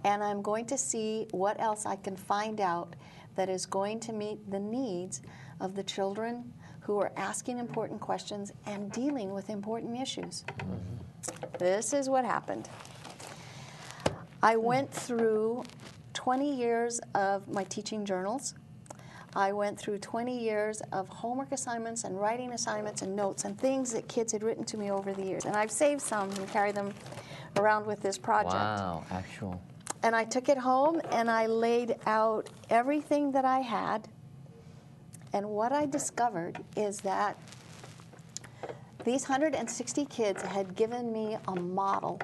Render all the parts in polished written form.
and I'm going to see what else I can find out that is going to meet the needs of the children who are asking important questions and dealing with important issues. This is what happened. I went through 20 years of my teaching journals. I went through 20 years of homework assignments and writing assignments and notes and things that kids had written to me over the years. And I've saved some and carried them around with this project. Wow, actual. And I took it home and I laid out everything that I had. And what I discovered is that these 160 kids had given me a model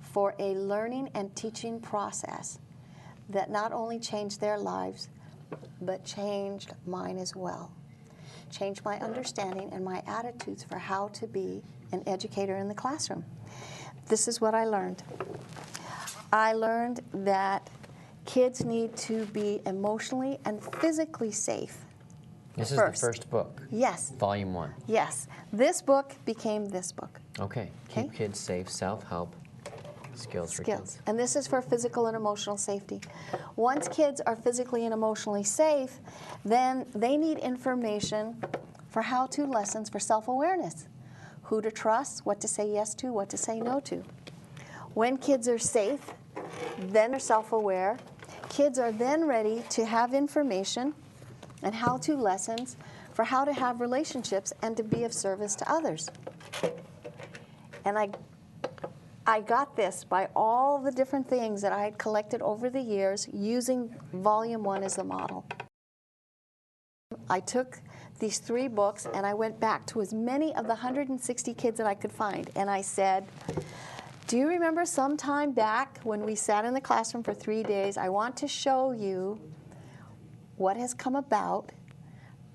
for a learning and teaching process that not only changed their lives, but changed mine as well. Changed my understanding and my attitudes for how to be an educator in the classroom. This is what I learned. I learned that kids need to be emotionally and physically safe. This is the first book? Yes. Volume 1? Yes. This book became this book. Okay. Keep kids safe, self-help, skills for kids. And this is for physical and emotional safety. Once kids are physically and emotionally safe, then they need information for how-to lessons for self-awareness. Who to trust, what to say yes to, what to say no to. When kids are safe, then they're self-aware. Kids are then ready to have information and how-to lessons for how to have relationships and to be of service to others. And I got this by all the different things that I had collected over the years using Volume 1 as the model. I took these 3 books and I went back to as many of the 160 kids that I could find, and I said, do you remember some time back when we sat in the classroom for 3 days? I want to show you what has come about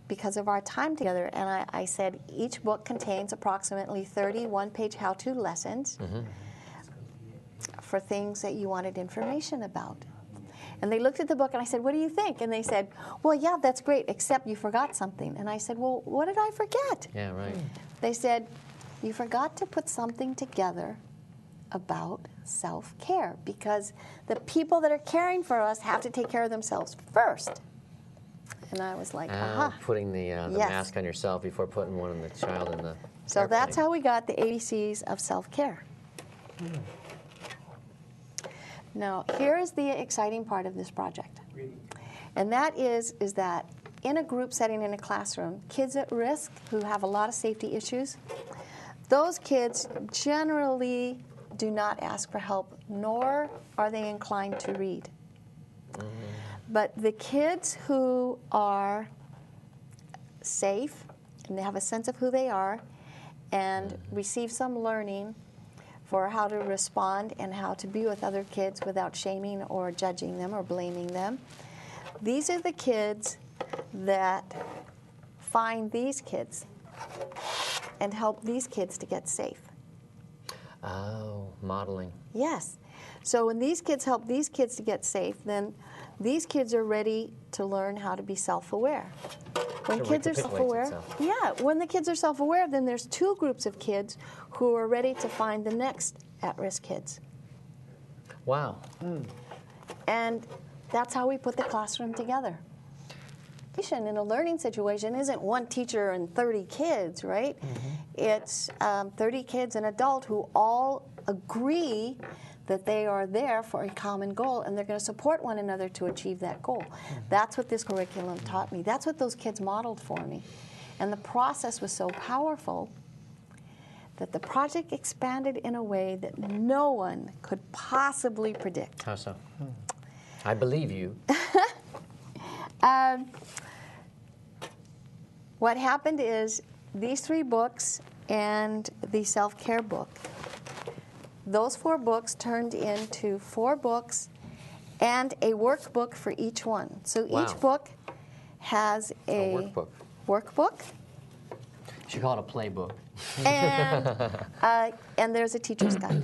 because of our time together. And I said, each book contains approximately 30 one-page how-to lessons for things that you wanted information about. And they looked at the book and I said, what do you think? And they said, well, yeah, that's great, except you forgot something. And I said, well, what did I forget? Yeah, right. They said, you forgot to put something together about self-care, because the people that are caring for us have to take care of themselves first. And I was like, aha. Putting the mask on yourself before putting one on the child in the So airplane. that's how we got the ABCs of self-care. Now, here is the exciting part of this project. And that is that in a group setting in a classroom, kids at risk who have a lot of safety issues, those kids generally do not ask for help, nor are they inclined to read. But the kids who are safe and they have a sense of who they are and receive some learning for how to respond and how to be with other kids without shaming or judging them or blaming them, these are the kids that find these kids and help these kids to get safe. Oh, modeling. Yes. So when these kids help these kids to get safe, then these kids are ready to learn how to be self-aware. When kids are self-aware, when the kids are self-aware, then there's 2 groups of kids who are ready to find the next at-risk kids. Wow. And that's how we put the classroom together. In a learning situation isn't one teacher and 30 kids, right? It's 30 kids and adult who all agree that they are there for a common goal and they're going to support one another to achieve that goal. That's what this curriculum taught me. That's what those kids modeled for me. And the process was so powerful that the project expanded in a way that no one could possibly predict. How so? I believe you. What happened is these 3 books and the self-care book, those 4 books turned into 4 books and a workbook for each one. So each book has a workbook. You should call it a playbook. And there's a teacher's guide.